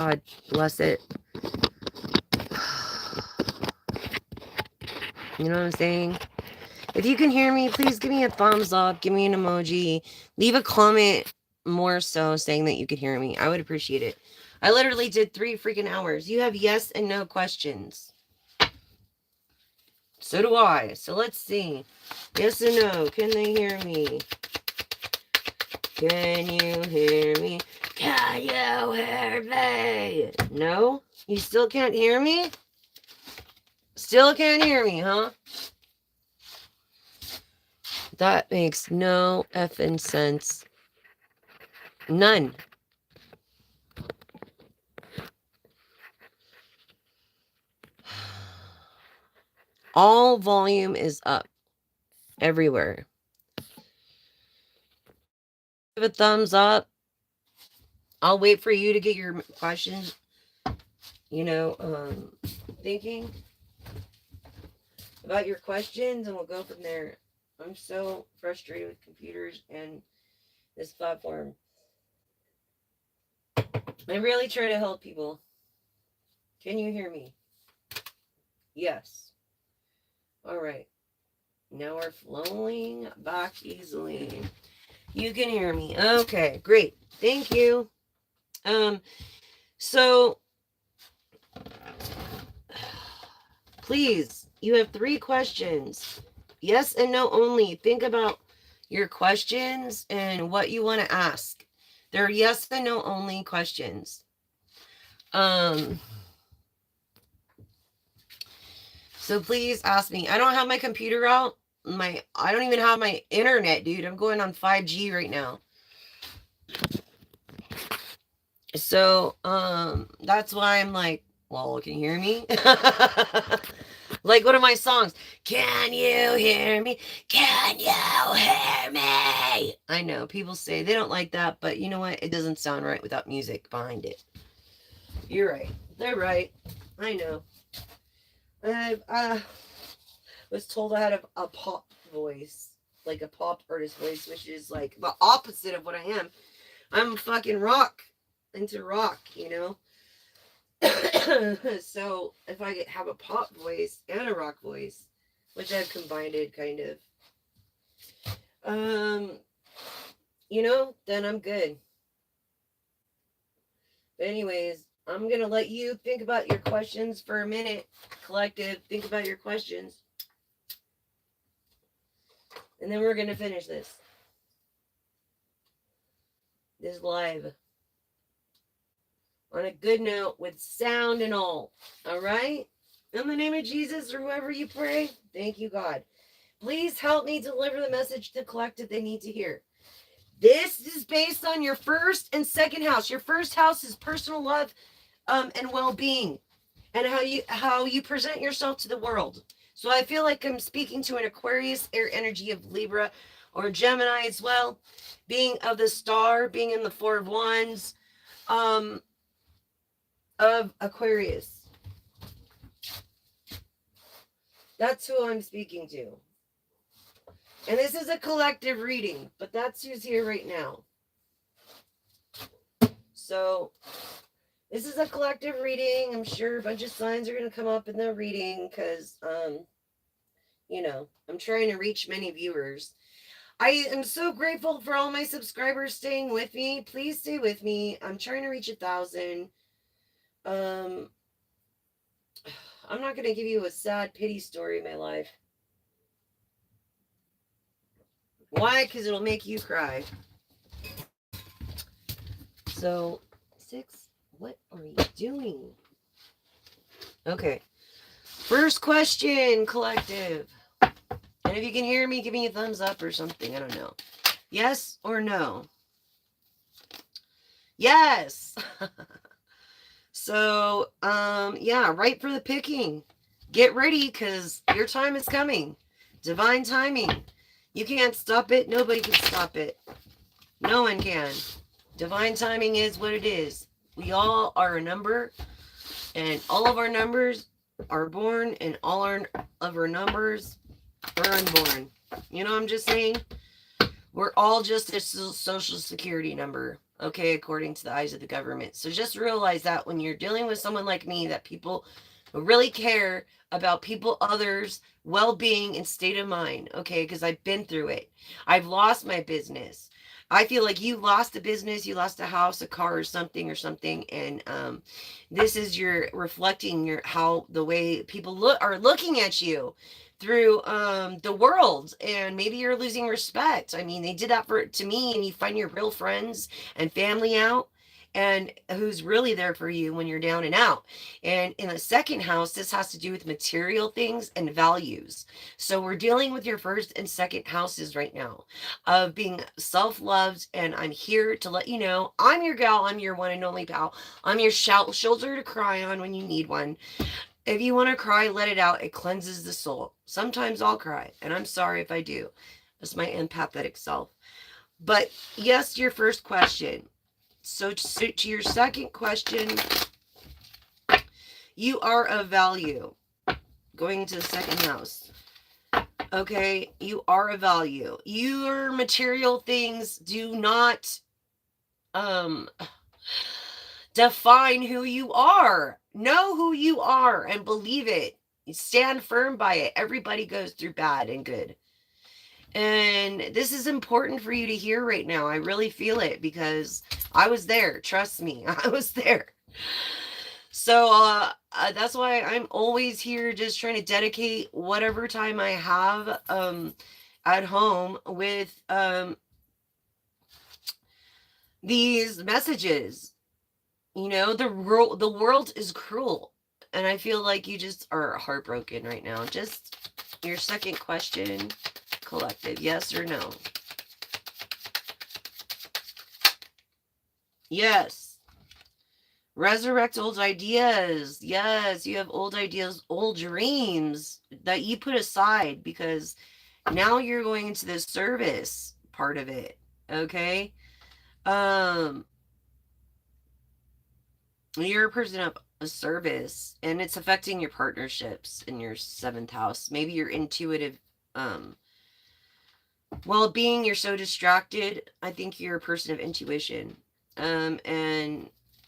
God bless it. You know what I'm saying? If you can hear me, please give me a thumbs up, give me an emoji, leave a comment more so saying that you could hear me. I would appreciate it. I literally did 3 freaking hours. You have yes and no questions. So do I. So let's see. Yes and no. Can they hear me? Can you hear me? Can you hear me? No? You still can't hear me? Still can't hear me, huh? That makes no effing sense. None. All volume is up everywhere. Give a thumbs up. I'll wait for you to get your questions, thinking about your questions, and we'll go from there. I'm so frustrated with computers and this platform. I really try to help people. Can you hear me? Yes. All right. Now we're flowing back easily. You can hear me. Okay, great. Thank you. So please, you have 3 questions. Yes and no only. Think about your questions and what you want to ask. They're yes and no only questions. So please ask me. I don't have my computer out. I don't even have my internet, dude. I'm going on 5G right now. So, that's why I'm like, well, can you hear me? Like one of my songs. Can you hear me? Can you hear me? I know people say they don't like that, but you know what? It doesn't sound right without music behind it. You're right. They're right. I know. I was told I had a pop voice, like a pop artist voice, which is like the opposite of what I am. I'm fucking rock, into rock, So if I have a pop voice and a rock voice, which I've combined it kind of, then I'm good. But anyways, I'm gonna let you think about your questions for a minute. Collective, think about your questions. And then we're gonna finish this live on a good note with sound and all. All right? In the name of Jesus or whoever you pray, thank you, God. Please help me deliver the message to the collective they need to hear. This is based on your first and second house. Your first house is personal love and well-being and how you present yourself to the world. So I feel like I'm speaking to an Aquarius air energy of Libra or Gemini as well, being of the star, being in the 4 of Wands, of Aquarius. That's who I'm speaking to. And this is a collective reading, but that's who's here right now. So this is a collective reading. I'm sure a bunch of signs are going to come up in the reading because, I'm trying to reach many viewers. I am so grateful for all my subscribers staying with me. Please stay with me. I'm trying to reach 1,000. I'm not going to give you a sad pity story of my life. Why? Because it'll make you cry. So, 6, what are you doing? Okay. First question, collective. And if you can hear me, give me a thumbs up or something. I don't know. Yes or no? Yes. So, yeah, right for the picking. Get ready because your time is coming. Divine timing. You can't stop it. Nobody can stop it. No one can. Divine timing is what it is. We all are a number, and all of our numbers are born, and all of our numbers are unborn. You know what I'm just saying? We're all just a social security number. okay, according to the eyes of the government. So just realize that when you're dealing with someone like me, that people really care about people, others' well-being and state of mind, okay? Because I've been through it. I've lost my business. I feel like you lost a business, you lost a house, a car, or something, and this is your reflecting your how the way people are looking at you through the world, and maybe you're losing respect. I mean, they did that for to me, and you find your real friends and family out, and who's really there for you when you're down and out. And in the second house, this has to do with material things and values. So we're dealing with your first and second houses right now of being self-loved. And I'm here to let you know I'm your gal, I'm your one and only pal. I'm your shoulder to cry on when you need one. If you want to cry, let it out. It cleanses the soul. Sometimes I'll cry, and I'm sorry if I do. That's my empathetic self. But yes, your first question. So to your second question, you are of value. Going to the second house. Okay, you are of value. Your material things do not define who you are. Know who you are and believe it. Stand firm by it. Everybody goes through bad and good. And this is important for you to hear right now. I really feel it because I was there. Trust me, I was there. So that's why I'm always here just trying to dedicate whatever time I have at home with these messages. You know, the world is cruel, and I feel like you just are heartbroken right now. Just your second question, collective, yes or no? Yes. Resurrect old ideas. Yes, you have old ideas, old dreams that you put aside because now you're going into the service part of it. Okay? You're a person of a service, and it's affecting your partnerships in your seventh house. Maybe your intuitive well being, you're so distracted. I think you're a person of intuition. And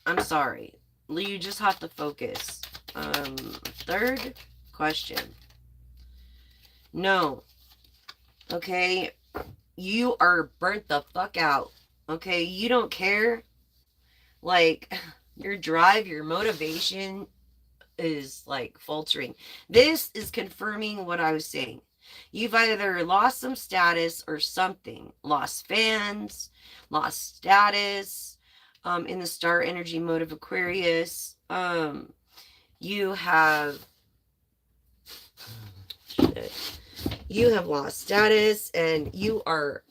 I'm sorry. You just have to focus. Third question. No. Okay. You are burnt the fuck out. Okay. You don't care. Like, your drive, your motivation is like faltering. This is confirming what I was saying. You've either lost some status or something. Lost fans, lost status, in the star energy mode of Aquarius. You have you have lost status, and you are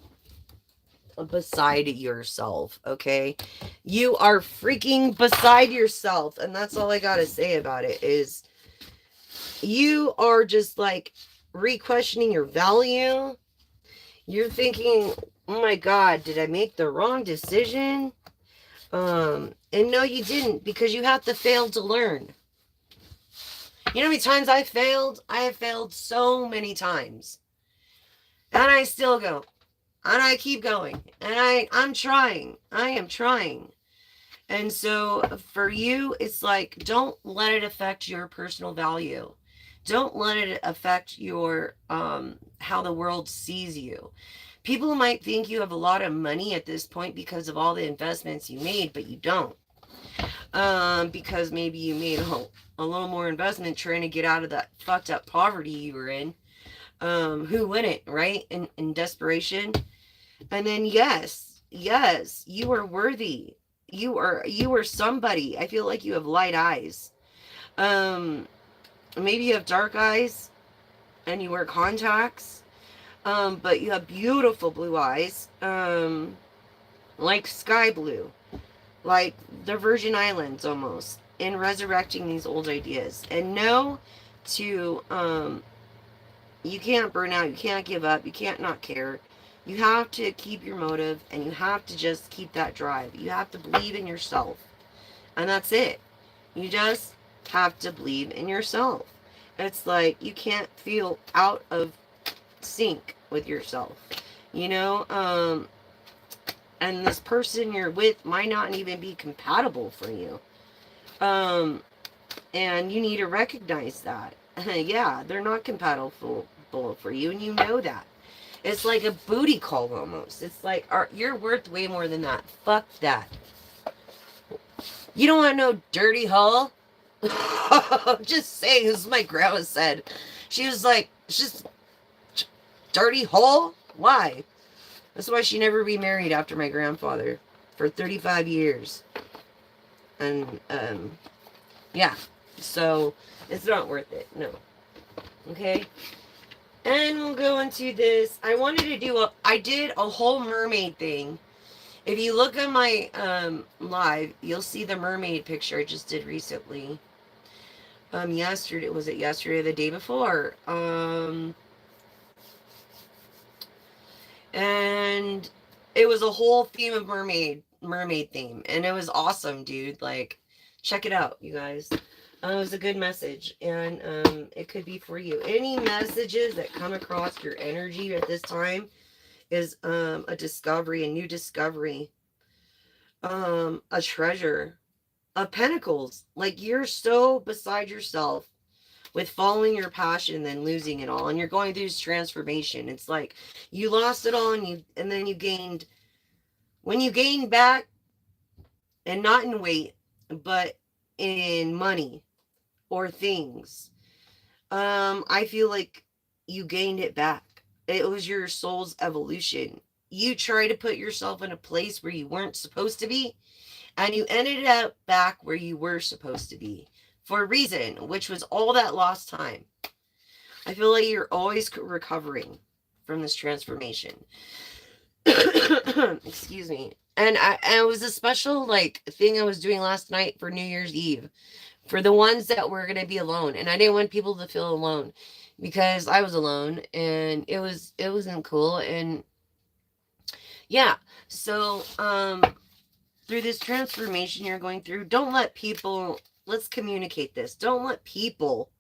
beside yourself. Okay, you are freaking beside yourself, and that's all I gotta say about it. Is you are just like re-questioning your value. You're thinking, oh my god, did I make the wrong decision? And no, you didn't, because you have to fail to learn. You know how many times I failed? I have failed so many times. And I still go. And I keep going. And I'm trying. I am trying. And so for you, it's like, don't let it affect your personal value. Don't let it affect your how the world sees you. People might think you have a lot of money at this point because of all the investments you made, but you don't. Because maybe you made a little more investment trying to get out of that fucked up poverty you were in. Who wouldn't, right? In desperation. And then yes, you are worthy. You are somebody. I feel like you have light eyes. Maybe you have dark eyes and you wear contacts. But you have beautiful blue eyes. Like sky blue. Like the Virgin Islands almost. In resurrecting these old ideas. And know to you can't burn out, you can't give up, you can't not care. You have to keep your motive, and you have to just keep that drive. You have to believe in yourself. And that's it. You just have to believe in yourself. It's like you can't feel out of sync with yourself. You know, And this person you're with might not even be compatible for you. Um, and you need to recognize that. Yeah, they're not compatible for you, and you know that. It's like a booty call almost. It's like, you're worth way more than that. Fuck that. You don't want no dirty hole. Just saying, this is what my grandma said. She was like, it's just dirty hole? Why? That's why she never remarried after my grandfather for 35 years. And, yeah. So, it's not worth it. No. Okay? And we'll go into this. I did a whole mermaid thing. If you look at my live, you'll see the mermaid picture I just did recently. Yesterday, was it yesterday or the day before? And it was a whole theme of mermaid theme, and it was awesome, dude. Like, check it out, you guys. It was a good message, and it could be for you. Any messages that come across your energy at this time is a discovery, a new discovery, a treasure, a pentacles. Like, you're so beside yourself with following your passion and then losing it all, and you're going through this transformation. It's like you lost it all, and then you gained. When you gain back, and not in weight, but in money or things, I feel like you gained it back. It was your soul's evolution. You try to put yourself in a place where you weren't supposed to be, and you ended up back where you were supposed to be for a reason, which was all that lost time. I feel like you're always recovering from this transformation. Excuse me. And it was a special like thing I was doing last night for New Year's Eve for the ones that were going to be alone, and I didn't want people to feel alone because I was alone, and it wasn't cool. And yeah, so through this transformation you're going through, let's communicate this. Don't let people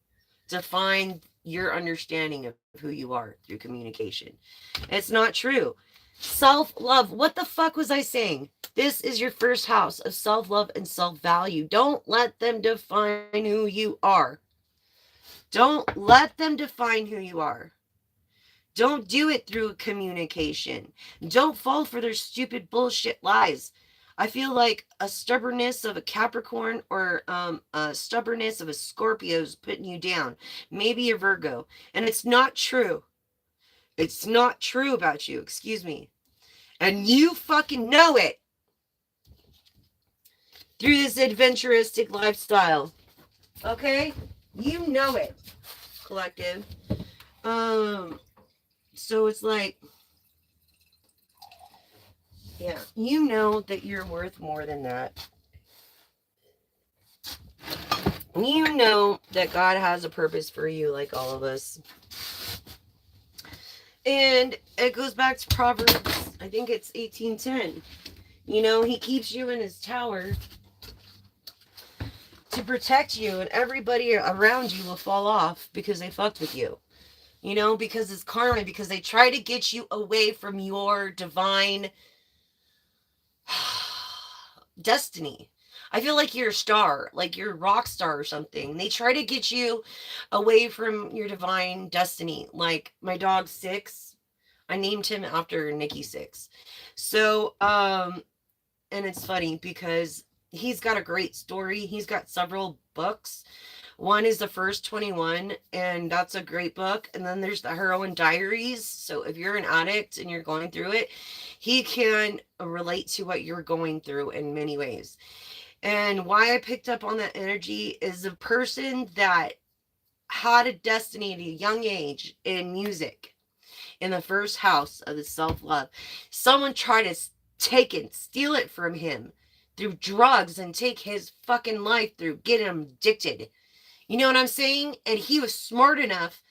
define your understanding of who you are through communication. It's not true. Self-love. What the fuck was I saying? This is your first house of self-love and self-value. Don't let them define who you are. Don't let them define who you are. Don't do it through communication. Don't fall for their stupid bullshit lies. I feel like a stubbornness of a Capricorn or a stubbornness of a Scorpio is putting you down. Maybe a Virgo. And it's not true. It's not true about you. Excuse me. And you fucking know it. Through this adventuristic lifestyle. Okay? You know it, collective. So it's like, yeah, you know that you're worth more than that. You know that God has a purpose for you, like all of us. And it goes back to Proverbs, I think it's 18:10. You know, he keeps you in his tower to protect you, and everybody around you will fall off because they fucked with you. You know, because it's karma, because they try to get you away from your divine destiny. I feel like you're a star, like you're a rock star or something. They try to get you away from your divine destiny. Like my dog Six, I named him after Nikki Six. So, and it's funny because he's got a great story. He's got several books. One is The First 21, and that's a great book. And then there's the Heroin Diaries. So if you're an addict and you're going through it, he can relate to what you're going through in many ways. And why I picked up on that energy is a person that had a destiny at a young age in music, in the first house of the self-love. Someone tried to take it, steal it from him through drugs and take his fucking life through getting him addicted. You know what I'm saying? And he was smart enough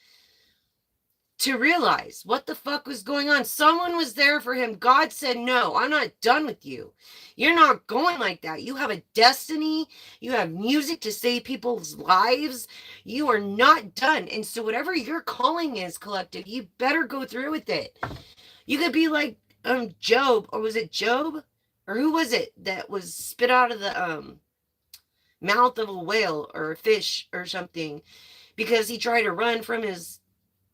to realize what the fuck was going on. Someone was there for him. God said, no, I'm not done with you. You're not going like that. You have a destiny. You have music to save people's lives. You are not done. And so whatever your calling is, collective, you better go through with it. You could be like Job, or was it Job? Or who was it that was spit out of the mouth of a whale or a fish or something because he tried to run from his,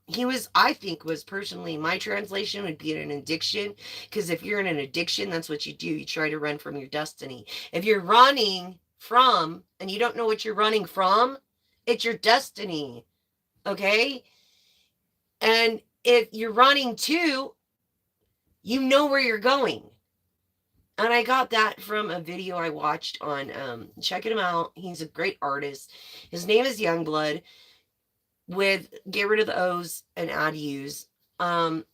he was, I think, was personally, my translation would be an addiction, because if you're in an addiction, that's what you do. You try to run from your destiny. If you're running from and you don't know what you're running from, it's your destiny. Okay? And if you're running to, you know where you're going. And I got that from a video I watched on, checking him out. He's a great artist. His name is Youngblood, with get rid of the O's and add U's. And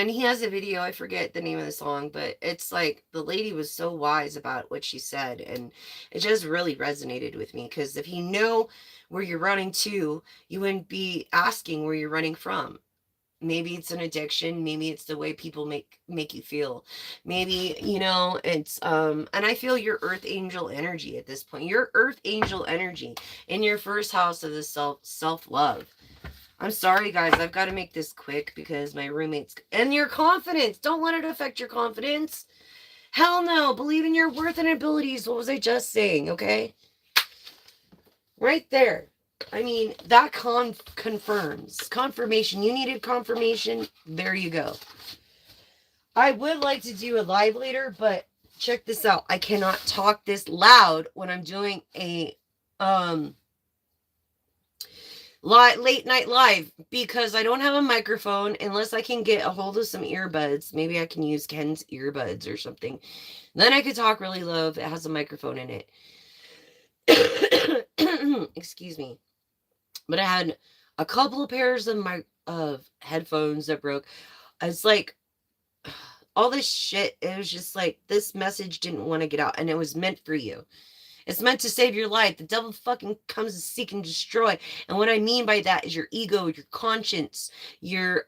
he has a video, I forget the name of the song, but it's like the lady was so wise about what she said, and it just really resonated with me, because if you know where you're running to, you wouldn't be asking where you're running from. Maybe it's an addiction, maybe it's the way people make you feel, maybe, it's and I feel your earth angel energy at this point, your earth angel energy in your first house of the self-love. I'm sorry, guys. I've got to make this quick because my roommates... And your confidence. Don't let it affect your confidence. Hell no. Believe in your worth and abilities. What was I just saying, okay? Right there. I mean, that confirms. Confirmation. You needed confirmation. There you go. I would like to do a live later, but check this out. I cannot talk this loud when I'm doing a... late night live, because I don't have a microphone unless I can get a hold of some earbuds. Maybe I can use Ken's earbuds or something. Then I could talk really low if it has a microphone in it. Excuse me. But I had a couple of pairs of headphones that broke. It's like all this shit. It was just like this message didn't want to get out, and it was meant for you. It's meant to save your life. The devil fucking comes to seek and destroy. And what I mean by that is your ego, your conscience, your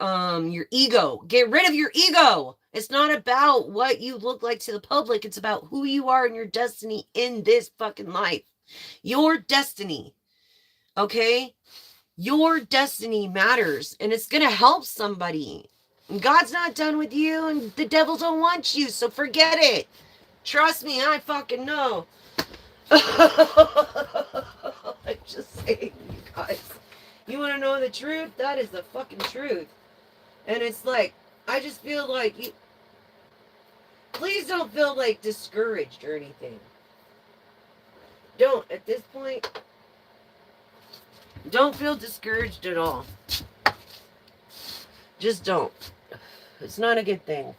ego. Get rid of your ego. It's not about what you look like to the public. It's about who you are and your destiny in this fucking life. Your destiny. Okay? Your destiny matters, and it's going to help somebody. And God's not done with you, and the devil don't want you, so forget it. Trust me, I fucking know. I'm just saying, you guys. You want to know the truth? That is the fucking truth. And it's like, I just feel like you... Please don't feel like discouraged or anything. Don't, at this point. Don't feel discouraged at all. Just don't. It's not a good thing.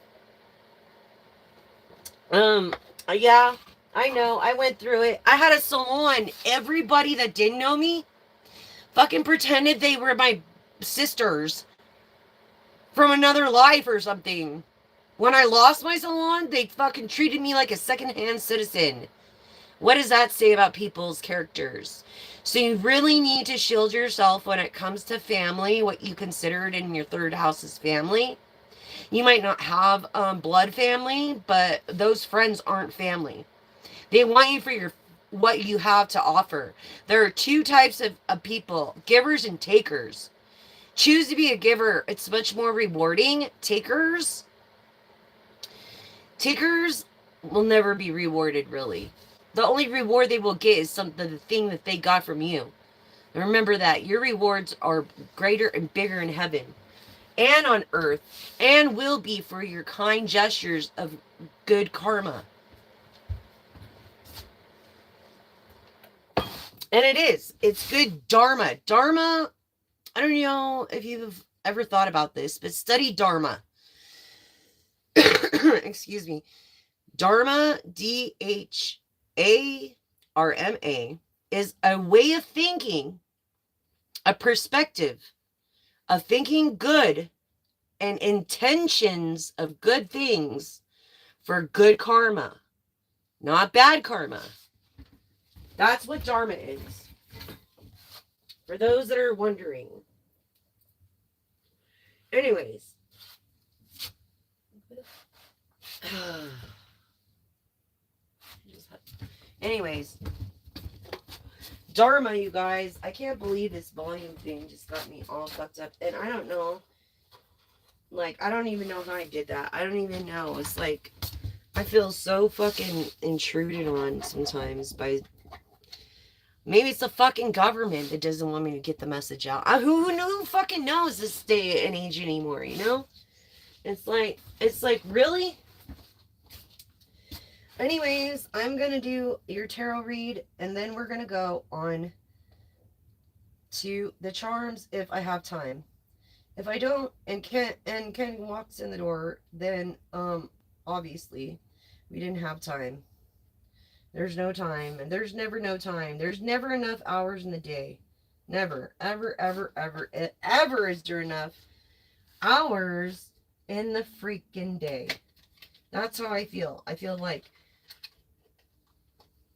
Yeah. I know, I went through it. I had a salon. Everybody that didn't know me fucking pretended they were my sisters from another life or something. When I lost my salon, they fucking treated me like a secondhand citizen. What does that say about people's characters? So you really need to shield yourself when it comes to family, what you considered in your third house is family. You might not have blood family, but those friends aren't family. They want you for what you have to offer. There are two types of people, givers and takers. Choose to be a giver. It's much more rewarding. Takers will never be rewarded, really. The only reward they will get is the thing that they got from you. And remember that. Your rewards are greater and bigger in heaven and on earth, and will be for your kind gestures of good karma. And it is. It's good dharma. Dharma, I don't know if you've ever thought about this, but study dharma. Excuse me. Dharma, D-H-A-R-M-A, is a way of thinking, a perspective of thinking good and intentions of good things for good karma, not bad karma. That's what Dharma is. For those that are wondering. Anyways. Dharma, you guys. I can't believe this volume thing just got me all fucked up. And I don't know Like, I don't even know how I did that. I don't even know. It's like, I feel so fucking intruded on sometimes by. Maybe it's the fucking government that doesn't want me to get the message out. Who fucking knows this day and age anymore, you know? It's like, really? Anyways, I'm gonna do your tarot read, and then we're gonna go on to the charms if I have time. If I don't, and Ken walks in the door, then obviously we didn't have time. There's no time, and there's never no time. There's never enough hours in the day. Never, ever, ever, ever, ever is there enough hours in the freaking day. That's how I feel. I feel like,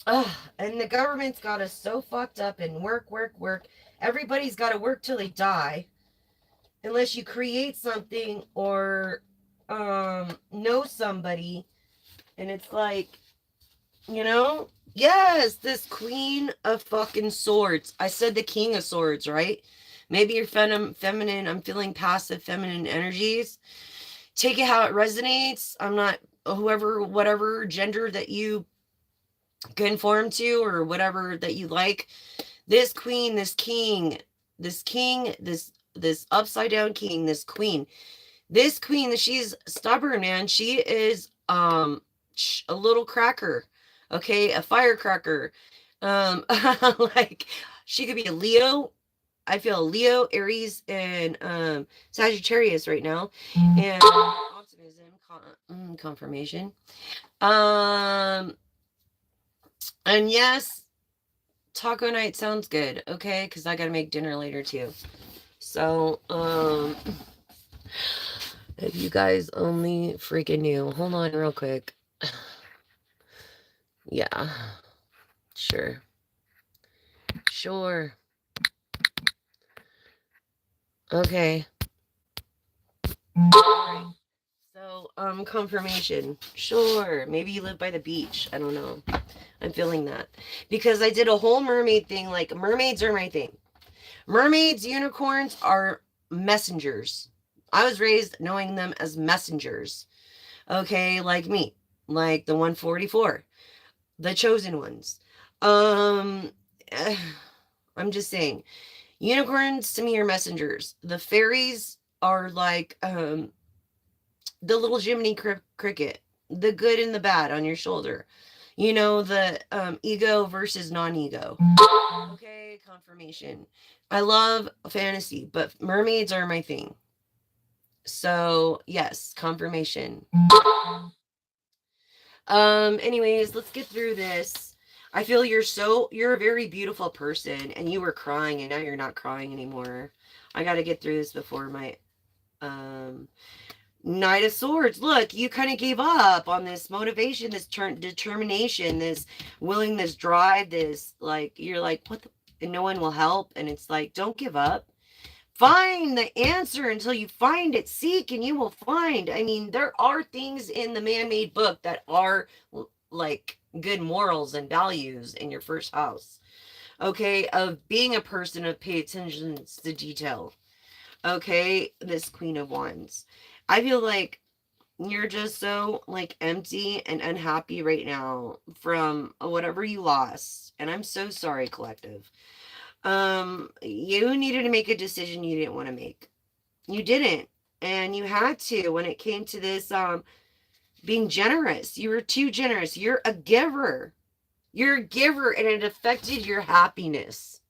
and the government's got us so fucked up and work, work, work. Everybody's got to work till they die, unless you create something or know somebody, and it's like, you know, yes, this Queen of fucking Swords. I said the King of Swords, right? Maybe you're feminine. I'm feeling passive feminine energies. Take it how it resonates. I'm not whatever gender that you conform to or whatever that you like. This queen, this king, this upside down king, this queen, she's stubborn, man. She is a little cracker, okay, a firecracker. Like, she could be a Leo. I feel Leo, Aries, and Sagittarius right now, and optimism, confirmation. And yes, taco night sounds good, okay? Because I gotta make dinner later too. So, if you guys only freaking knew. Hold on real quick. Yeah. Sure. Sure. Okay. Alright. So, confirmation. Sure. Maybe you live by the beach. I don't know. I'm feeling that. Because I did a whole mermaid thing. Like, mermaids are my thing. Mermaids, unicorns are messengers. I was raised knowing them as messengers. Okay, like me. Like the 144. The chosen ones. I'm just saying. Unicorns to me are messengers. The fairies are like the little Jiminy cricket. The good and the bad on your shoulder. You know, the ego versus non-ego. Okay, confirmation. I love fantasy, but mermaids are my thing. So, yes, confirmation. Anyways, let's get through this. I feel you're a very beautiful person, and you were crying, and now you're not crying anymore. I got to get through this before my Knight of Swords. Look, you kind of gave up on this motivation, this determination, this willingness, drive, this, like, you're like, what the, and no one will help. And it's like, don't give up. Find the answer until you find it. Seek and you will find. I mean, there are things in the man-made book that are like good morals and values in your first house. Okay, of being a person of pay attention to detail. Okay, this Queen of Wands. I feel like you're just so like empty and unhappy right now from whatever you lost. And I'm so sorry, collective. You needed to make a decision you didn't want to make. You didn't. And you had to when it came to this being generous. You were too generous. You're a giver. You're a giver, and it affected your happiness.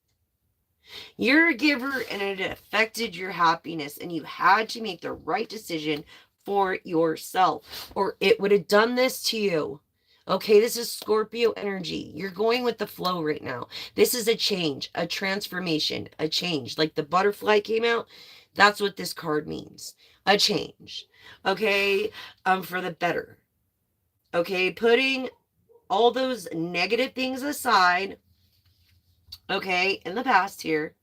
You're a giver, and it affected your happiness, and you had to make the right decision for yourself, or it would have done this to you. Okay, this is Scorpio energy. You're going with the flow right now. This is a change, a transformation, a change. Like the butterfly came out, that's what this card means. A change. Okay, for the better. Okay, putting all those negative things aside, okay, in the past here.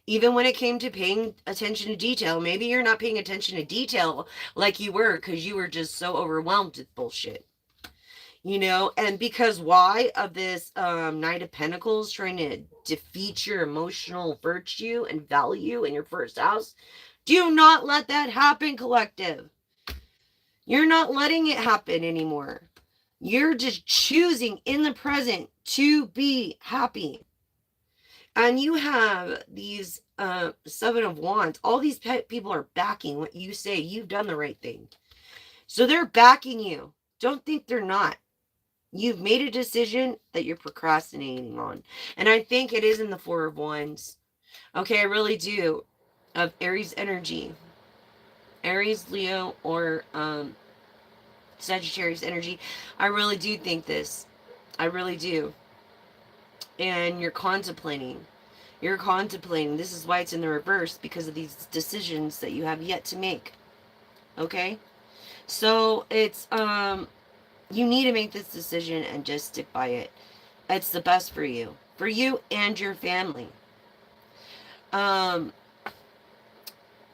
Even when it came to paying attention to detail, maybe you're not paying attention to detail like you were because you were just so overwhelmed with bullshit. You know, and because why of this Knight of Pentacles trying to defeat your emotional virtue and value in your first house, Do not let that happen, collective. You're not letting it happen anymore. You're just choosing in the present to be happy. And you have these Seven of Wands. All these people are backing what you say. You've done the right thing. So they're backing you. Don't think they're not. You've made a decision that you're procrastinating on. And I think it is in the Four of Wands. Okay, I really do. Of Aries energy. Aries, Leo, or Sagittarius energy. I really do think this. I really do. And you're contemplating. You're contemplating. This is why it's in the reverse, because of these decisions that you have yet to make. Okay? So it's you need to make this decision and just stick by it. It's the best for you. For you and your family.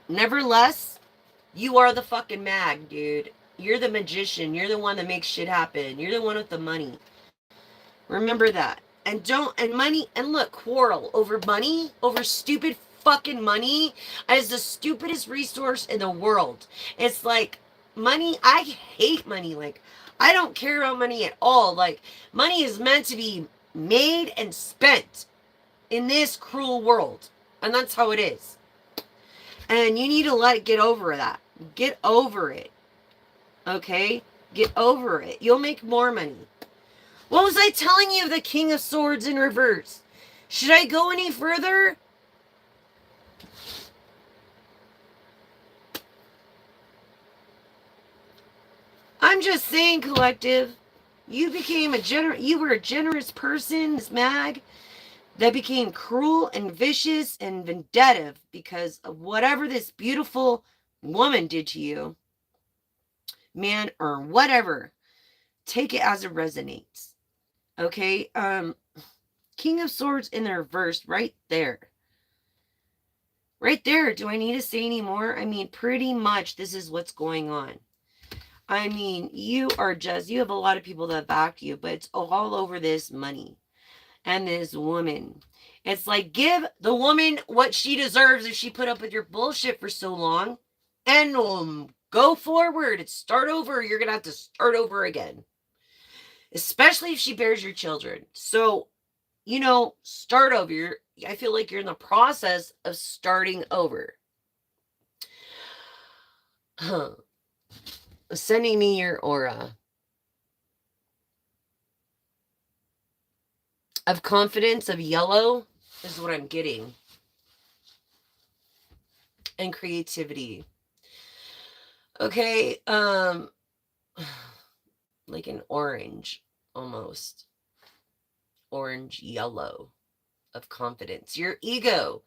Nevertheless, you are the fucking mag, dude. You're the magician. You're the one that makes shit happen. You're the one with the money. Remember that. And money, and look, quarrel over money, over stupid fucking money is the stupidest resource in the world. It's like, money, I hate money. Like, I don't care about money at all. Like, money is meant to be made and spent in this cruel world. And that's how it is. And you need to get over that. Get over it. Okay? Get over it. You'll make more money. What was I telling you of the King of Swords in reverse? Should I go any further? I'm just saying, collective. You became you were a generous person, this mag, that became cruel and vicious and vindictive because of whatever this beautiful woman did to you. Man, or whatever. Take it as it resonates. Okay, King of Swords in the reverse, right there. Right there. Do I need to say any more? I mean, pretty much this is what's going on. I mean, you have a lot of people that back you, but it's all over this money and this woman. It's like, give the woman what she deserves if she put up with your bullshit for so long, and go forward and start over. You're going to have to start over again. Especially if she bears your children. So, start over. I feel like you're in the process of starting over. Sending me your aura of confidence, of yellow, is what I'm getting. And creativity. Okay, like an orange, almost. Orange yellow of confidence. Your ego.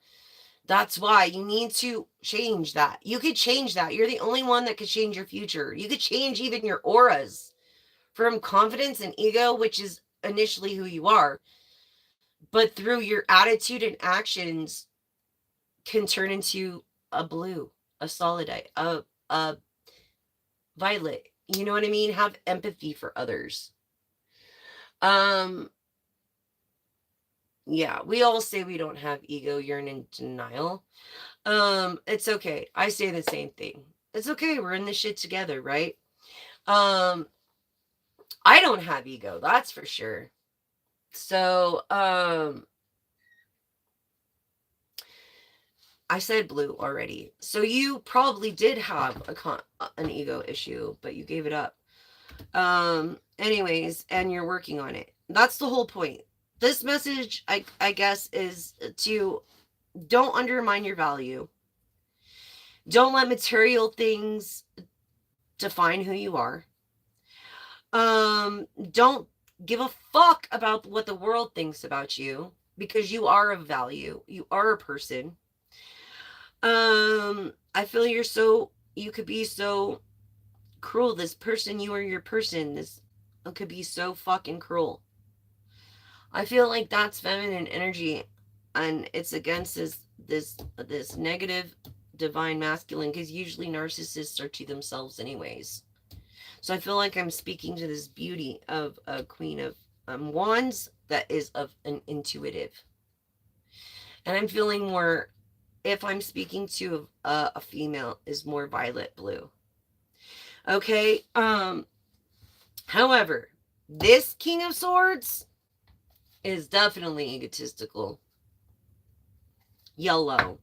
That's why you need to change that. You could change that. You're the only one that could change your future. You could change even your auras from confidence and ego, which is initially who you are. But through your attitude and actions can turn into a blue, a solidite, a violet. You know what I mean? Have empathy for others. Yeah, we all say we don't have ego. You're in denial. It's okay. I say the same thing. It's okay. We're in this shit together, right? I don't have ego. That's for sure. So, I said blue already. So you probably did have an ego issue, but you gave it up. Anyways, and you're working on it. That's the whole point. This message, I guess, is to don't undermine your value. Don't let material things define who you are. Don't give a fuck about what the world thinks about you, because you are of value. You are a person. I feel you could be so cruel. This person, you are your person. This could be so fucking cruel. I feel like that's feminine energy, and it's against this negative divine masculine, because usually narcissists are to themselves anyways. So I feel like I'm speaking to this beauty of a queen of wands that is of an intuitive. And I'm feeling more if I'm speaking to a female, is more violet blue. Okay. However, this King of Swords is definitely egotistical. Yellow.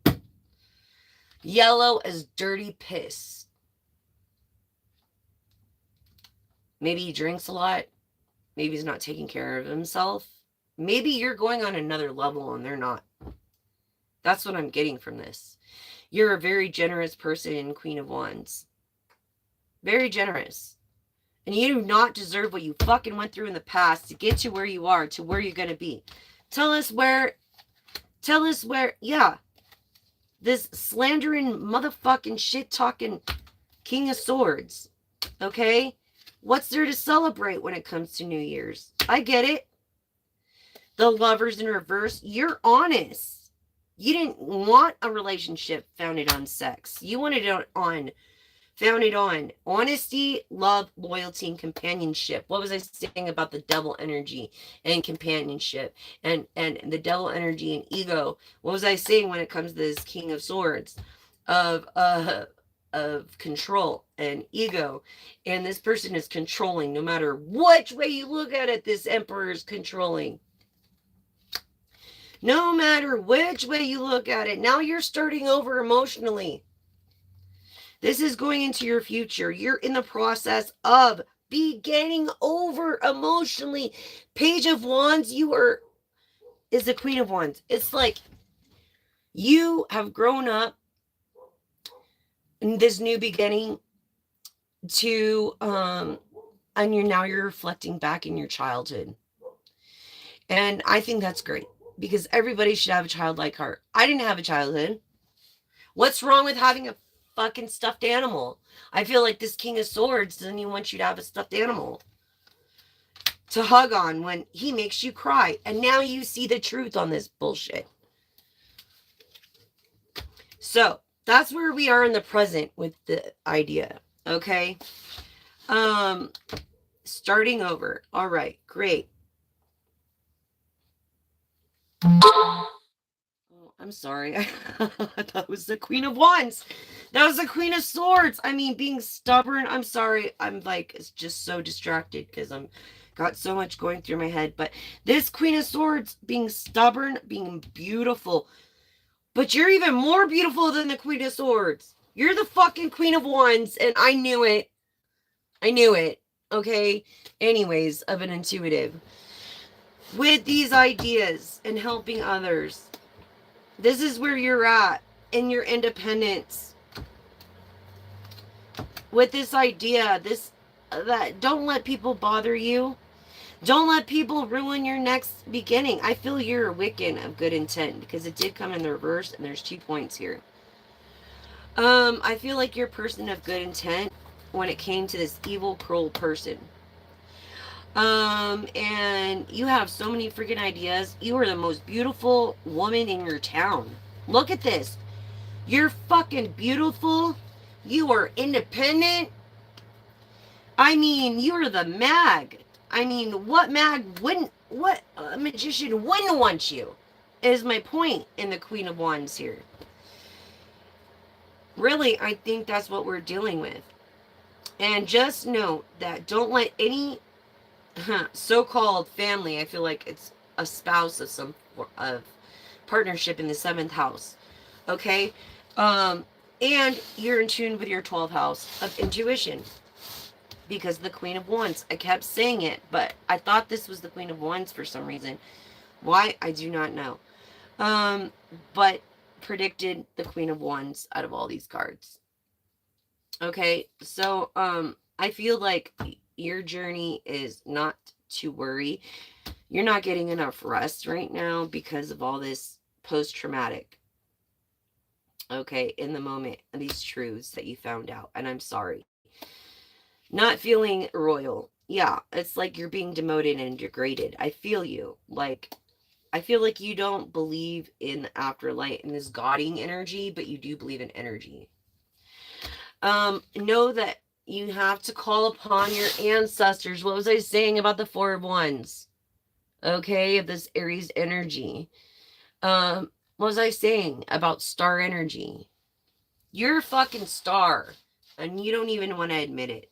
Yellow as dirty piss. Maybe he drinks a lot. Maybe he's not taking care of himself. Maybe you're going on another level and they're not. That's what I'm getting from this. You're a very generous person, Queen of Wands. Very generous. And you do not deserve what you fucking went through in the past to get to where you are, to where you're going to be. Tell us where, yeah. This slandering, motherfucking, shit-talking King of Swords. Okay? What's there to celebrate when it comes to New Year's? I get it. The Lovers in reverse. You're honest. You didn't want a relationship founded on sex. You wanted it founded on honesty, love, loyalty, and companionship. What was I saying about the devil energy and companionship and the devil energy and ego? What was I saying when it comes to this King of Swords of control and ego? And this person is controlling no matter which way you look at it. This Emperor is controlling. No matter which way you look at it. Now you're starting over emotionally. This is going into your future. You're in the process of beginning over emotionally. Page of Wands, is the Queen of Wands. It's like you have grown up in this new beginning to, and you're reflecting back in your childhood. And I think that's great because everybody should have a childlike heart. I didn't have a childhood. What's wrong with having a fucking stuffed animal? I feel like this King of Swords doesn't even want you to have a stuffed animal to hug on when he makes you cry. And now you see the truth on this bullshit. So that's where we are in the present with the idea. Okay. Starting over. All right, great. I'm sorry. That was the Queen of Wands. That was the Queen of Swords. I mean, being stubborn. I'm sorry. I'm like, it's just so distracted because I'm got so much going through my head. But this Queen of Swords, being stubborn, being beautiful. But you're even more beautiful than the Queen of Swords. You're the fucking Queen of Wands, and I knew it. I knew it. Okay? Anyways, of an intuitive. With these ideas and helping others. This is where you're at in your independence. With this idea, that don't let people bother you. Don't let people ruin your next beginning. I feel you're a Wiccan of good intent because it did come in the reverse and there's 2 points here. I feel like you're a person of good intent when it came to this evil, cruel person. And you have so many freaking ideas. You are the most beautiful woman in your town. Look at this. You're fucking beautiful. You are independent. I mean, you're the mag. I mean, what magician wouldn't want you? Is my point in the Queen of Wands here. Really, I think that's what we're dealing with. And just note that don't let any so-called family, I feel like it's a spouse of some partnership in the 7th house. Okay? And you're in tune with your 12th house of intuition. Because the Queen of Wands, I kept saying it, but I thought this was the Queen of Wands for some reason. Why? I do not know. But predicted the Queen of Wands out of all these cards. Okay, so I feel like your journey is not to worry. You're not getting enough rest right now because of all this post-traumatic. Okay, in the moment, these truths that you found out, and I'm sorry. Not feeling royal. Yeah, it's like you're being demoted and degraded. I feel you. Like, I feel like you don't believe in the afterlife and this godding energy, but you do believe in energy. Know that you have to call upon your ancestors. What was I saying about the 4 of Wands? Okay, of this Aries energy. What was I saying about star energy? You're a fucking star, and you don't even want to admit it.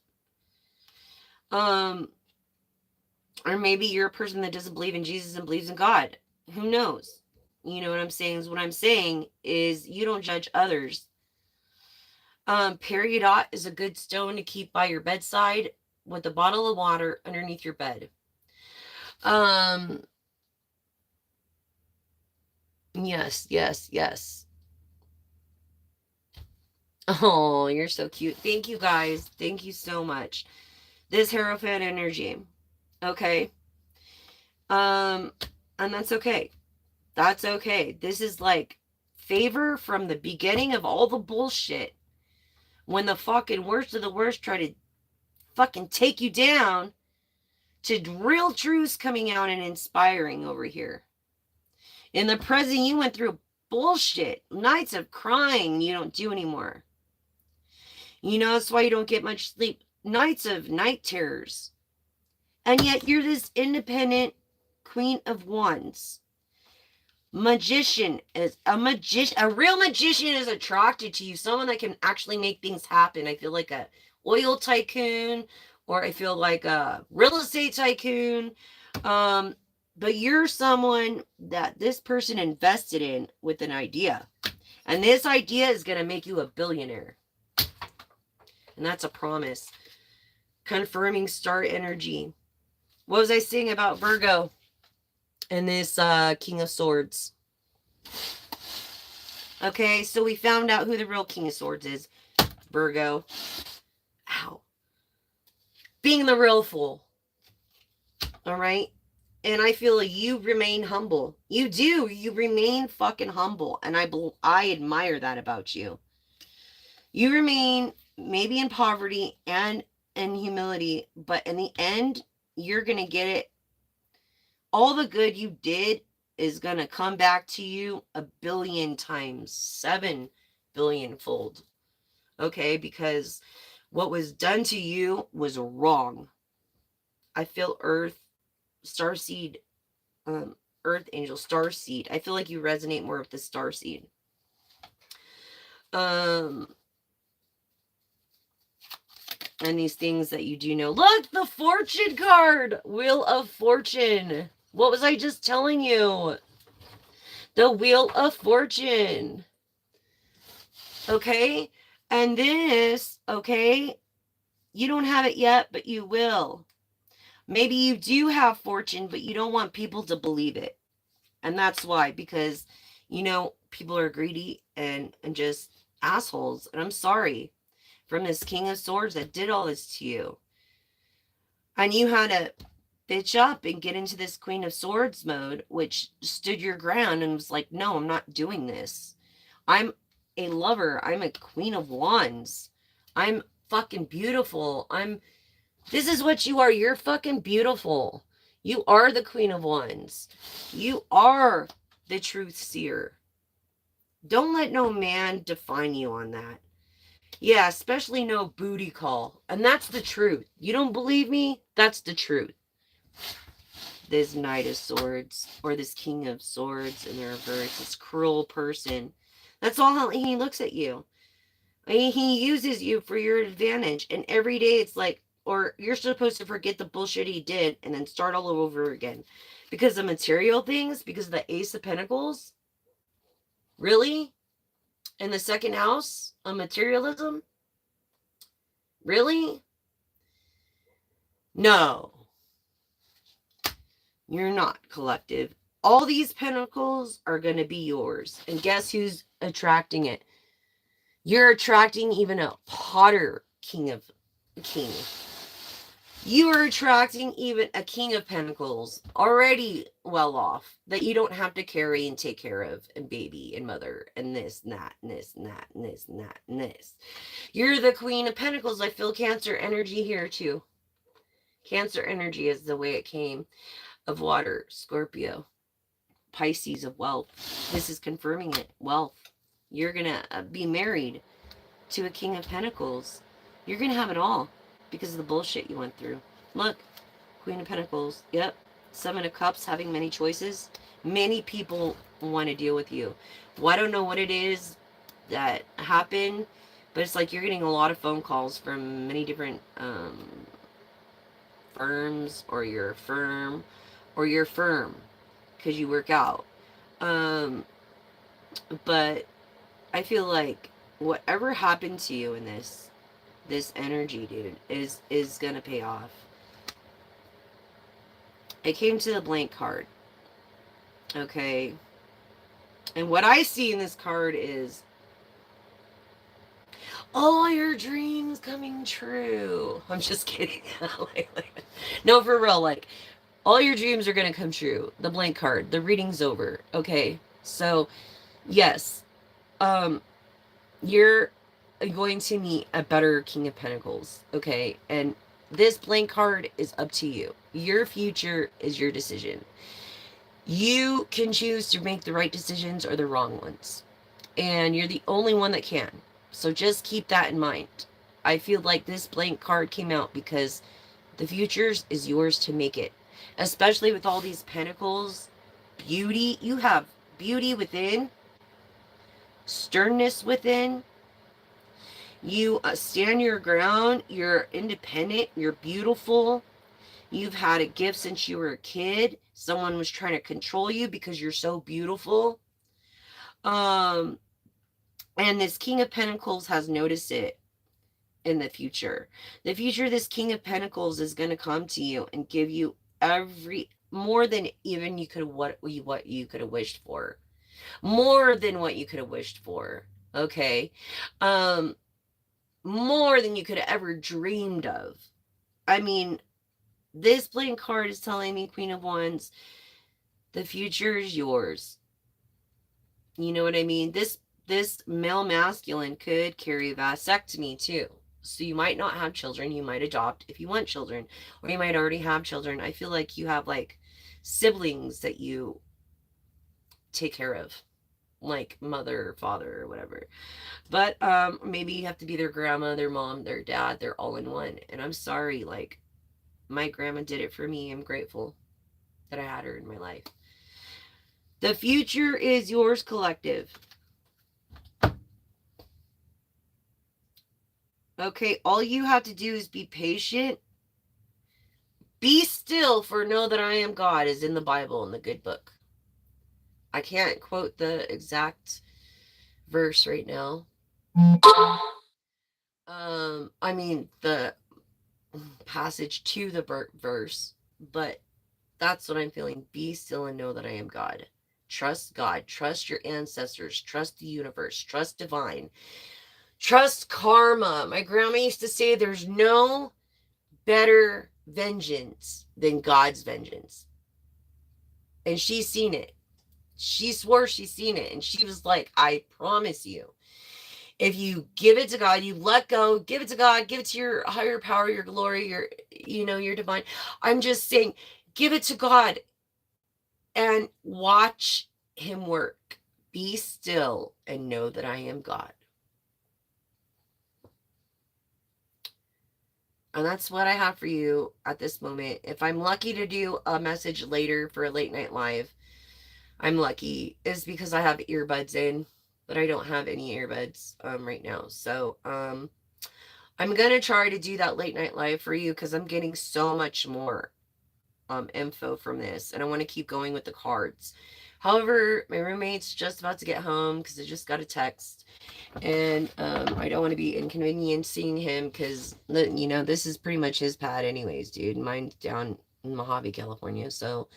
Or maybe you're a person that doesn't believe in Jesus and believes in God. Who knows? You know what I'm saying? Is what I'm saying is you don't judge others. Peridot is a good stone to keep by your bedside with a bottle of water underneath your bed. Yes, yes, yes. Oh, you're so cute. Thank you guys. Thank you so much. This Hierophant energy. Okay. And that's okay. That's okay. This is like favor from the beginning of all the bullshit. When the fucking worst of the worst try to fucking take you down, to real truths coming out and inspiring over here. In the present, you went through bullshit. Nights of crying you don't do anymore. You know, that's why you don't get much sleep. Nights of night terrors. And yet you're this independent Queen of Wands. Magician is a magician. A real magician is attracted to you. Someone that can actually make things happen. I feel like a oil tycoon, or I feel like a real estate tycoon. But you're someone that this person invested in with an idea. And this idea is going to make you a billionaire. And that's a promise. Confirming star energy. What was I saying about Virgo and this King of Swords? Okay, so we found out who the real King of Swords is. Virgo. Ow. Being the real fool. All right? And I feel like you remain humble. You do. You remain fucking humble. And I admire that about you. You remain maybe in poverty and in humility, but in the end, you're going to get it. All the good you did is going to come back to you 1 billion times, 7 billion fold. Okay? Because what was done to you was wrong. I feel Earth, Starseed, Earth Angel, Starseed. I feel like you resonate more with the Starseed. And these things that you do know. Look, the Fortune card! Wheel of Fortune. What was I just telling you? The Wheel of Fortune. Okay? And this, okay, you don't have it yet, but you will. Maybe you do have fortune, but you don't want people to believe it. And that's why, because, you know, people are greedy and just assholes. And I'm sorry. From this King of Swords that did all this to you. And you had to bitch up and get into this Queen of Swords mode, which stood your ground and was like, no, I'm not doing this. I'm a lover. I'm a Queen of Wands. I'm fucking beautiful. This is what you are. You're fucking beautiful. You are the Queen of Wands. You are the truth seer. Don't let no man define you on that. Yeah, especially no booty call. And that's the truth. You don't believe me? That's the truth. This Knight of Swords, or this King of Swords in the reverse, this cruel person. That's all how he looks at you. I mean, he uses you for your advantage. And every day it's like, or you're supposed to forget the bullshit he did and then start all over again. Because of material things, because of the Ace of Pentacles. Really? In the second house of materialism? Really? No. You're not, collective. All these pentacles are going to be yours. And guess who's attracting it? You're attracting even a hotter king. You are attracting even a King of Pentacles, already well off, that you don't have to carry and take care of, and baby and mother, and this and that, and this and that, and this and that, and this. You're the Queen of Pentacles. I feel Cancer energy here too. Cancer energy is the way it came. Of water, Scorpio, Pisces of wealth. This is confirming it. Wealth. You're going to be married to a King of Pentacles. You're going to have it all. Because of the bullshit you went through. Look, Queen of Pentacles. Yep. 7 of Cups, having many choices. Many people want to deal with you. Well, I don't know what it is that happened, but it's like you're getting a lot of phone calls from many different firms, or your firm, or your firm, because you work out. Um, but I feel like whatever happened to you in this energy, dude, is gonna pay off. I came to the blank card. Okay. And what I see in this card is all your dreams coming true. I'm just kidding. No, for real. Like, all your dreams are going to come true. The blank card. The reading's over. Okay. So, yes. You're going to meet a better King of Pentacles. Okay. And this blank card is up to you. Your future is your decision. You can choose to make the right decisions or the wrong ones. And you're the only one that can. So just keep that in mind. I feel like this blank card came out because the future is yours to make it. Especially with all these pentacles, beauty. You have beauty within, sternness within. You stand your ground. You're independent. You're beautiful. You've had a gift since you were a kid. Someone was trying to control you because you're so beautiful. And this King of Pentacles has noticed it in the future. The future, this King of Pentacles is going to come to you and give you more than even what you could have wished for. More than what you could have wished for. Okay. More than you could have ever dreamed of. I mean, this blank card is telling me, Queen of Wands, the future is yours. You know what I mean? This male masculine could carry a vasectomy too. So you might not have children. You might adopt if you want children, or you might already have children. I feel like you have like siblings that you take care of, like mother or father or whatever. But maybe you have to be their grandma, their mom, their dad. They're all in one. And I'm sorry, like, my grandma did it for me. I'm grateful that I had her in my life. The future is yours, collective. Okay, all you have to do is be patient. Be still, for know that I am God is in the Bible, in the good book. I can't quote the exact verse right now. I mean the passage to the verse, but that's what I'm feeling. Be still and know that I am God. Trust God. Trust your ancestors. Trust the universe. Trust divine. Trust karma. My grandma used to say there's no better vengeance than God's vengeance. And she's seen it. She swore she's seen it. And she was like, I promise you, if you give it to God, you let go, give it to God, give it to your higher power, your glory, your divine. I'm just saying, give it to God and watch him work. Be still and know that I am God. And that's what I have for you at this moment. If I'm lucky to do a message later for a late night live, I'm lucky. Is because I have earbuds in, but I don't have any earbuds right now. So I'm gonna try to do that late night live for you because I'm getting so much more info from this, and I want to keep going with the cards. However, my roommate's just about to get home because I just got a text, and I don't want to be inconveniencing him because this is pretty much his pad anyways, dude. Mine's down in Mojave, California. So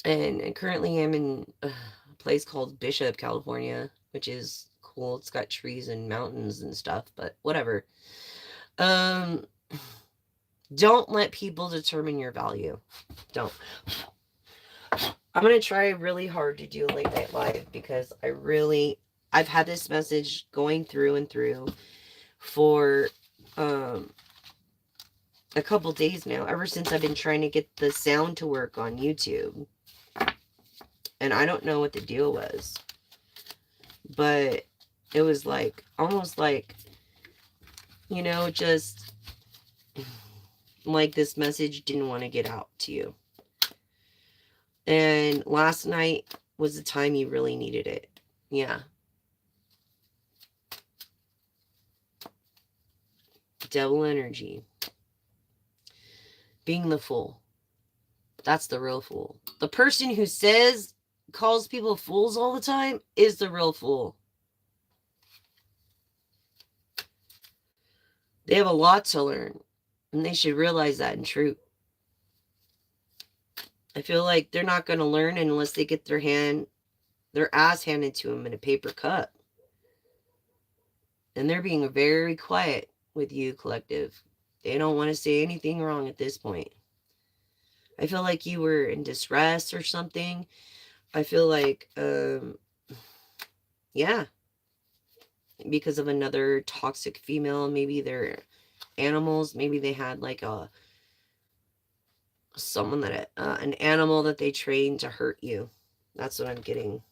and currently I'm in a place called Bishop, California, which is cool. It's got trees and mountains and stuff, but whatever. Don't let people determine your value. Don't. I'm going to try really hard to do a late night live because I've had this message going through and through for a couple days now, ever since I've been trying to get the sound to work on YouTube. And I don't know what the deal was, but it was like, almost like, just like this message didn't want to get out to you. And last night was the time you really needed it. Yeah. Devil energy. Being the fool. That's the real fool. The person who calls people fools all the time is the real fool. They have a lot to learn, and they should realize that in truth. I feel like they're not going to learn unless they get their ass handed to them in a paper cup. And they're being very quiet with you, collective. They don't want to say anything wrong at this point. I feel like you were in distress or something. I feel like, yeah, because of another toxic female. Maybe they're animals. Maybe they had like an animal that they trained to hurt you. That's what I'm getting.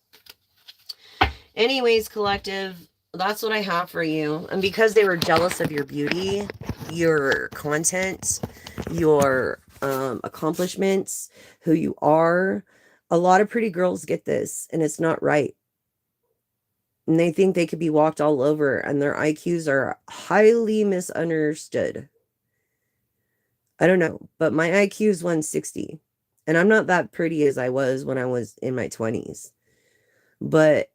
Anyways, collective, that's what I have for you. And because they were jealous of your beauty, your content, your accomplishments, who you are, a lot of pretty girls get this, and it's not right. And they think they could be walked all over, and their IQs are highly misunderstood. I don't know, but my IQ is 160, and I'm not that pretty as I was when I was in my 20s. But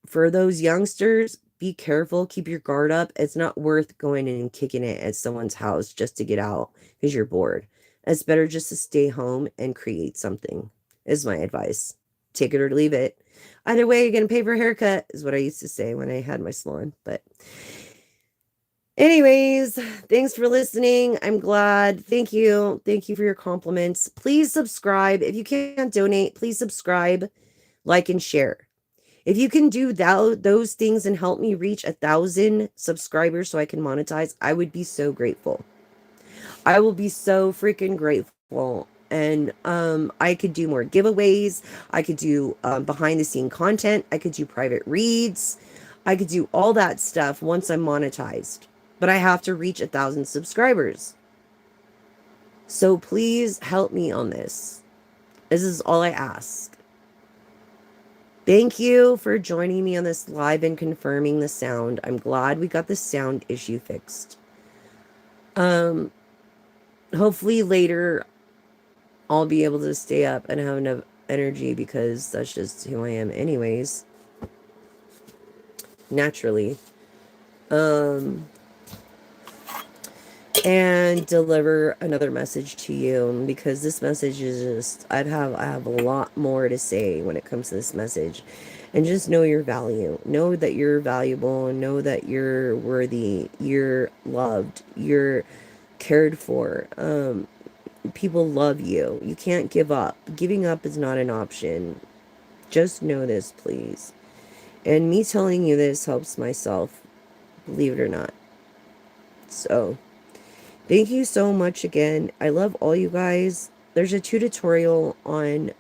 for those youngsters, be careful, keep your guard up. It's not worth going in and kicking it at someone's house just to get out because you're bored. It's better just to stay home and create something, is my advice. Take it or leave it. Either way, you're going to pay for a haircut, is what I used to say when I had my salon. But anyways, thanks for listening. I'm glad. Thank you. Thank you for your compliments. Please subscribe. If you can't donate, please subscribe, like, and share. If you can do those things and help me reach 1,000 subscribers so I can monetize, I would be so grateful. I will be so freaking grateful. And I could do more giveaways. I could do behind the scene content. I could do private reads. I could do all that stuff once I'm monetized. But I have to reach 1,000 subscribers. So please help me on this. This is all I ask. Thank you for joining me on this live and confirming the sound. I'm glad we got the sound issue fixed. Hopefully later I'll be able to stay up and have enough energy because that's just who I am anyways. Naturally. And deliver another message to you because this message is just, I have a lot more to say when it comes to this message. And just know your value. Know that you're valuable, and know that you're worthy, you're loved, you're cared for. People love you. You can't give up. Giving up is not an option. Just know this, please. And me telling you this helps myself, believe it or not. So thank you so much again. I love all you guys. There's a tutorial on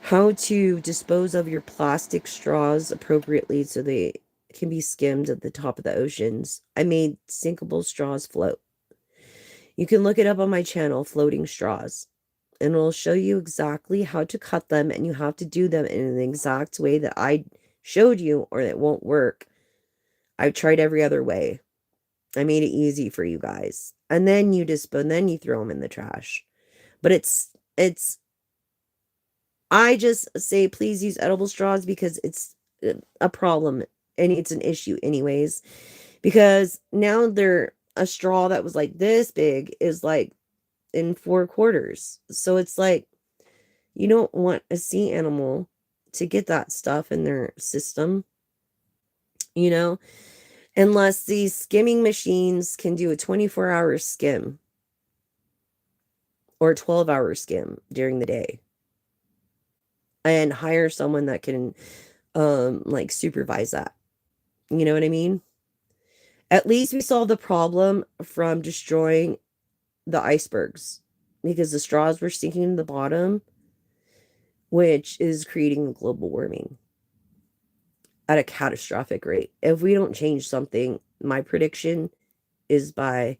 how to dispose of your plastic straws appropriately so they can be skimmed at the top of the oceans. I made sinkable straws float. You can look it up on my channel, Floating Straws, and it'll show you exactly how to cut them, and you have to do them in an exact way that I showed you or it won't work. I've tried every other way. I made it easy for you guys. And then you throw them in the trash. But I just say please use edible straws because it's a problem and it's an issue anyways. Because now a straw that was like this big is like in 4/4. So it's like, you don't want a sea animal to get that stuff in their system, unless these skimming machines can do a 24-hour skim or a 12-hour skim during the day and hire someone that can like supervise that. You know what I mean? At least we solved the problem from destroying the icebergs because the straws were sinking to the bottom, which is creating global warming at a catastrophic rate. If we don't change something, my prediction is by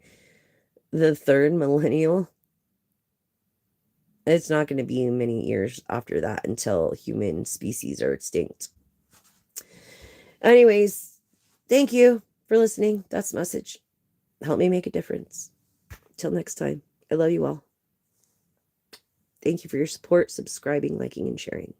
the 3rd millennial, It's not going to be many years after that until human species are extinct. Anyways, thank you for listening. That's the message. Help me make a difference. Till next time, I love you all. Thank you for your support, subscribing, liking, and sharing.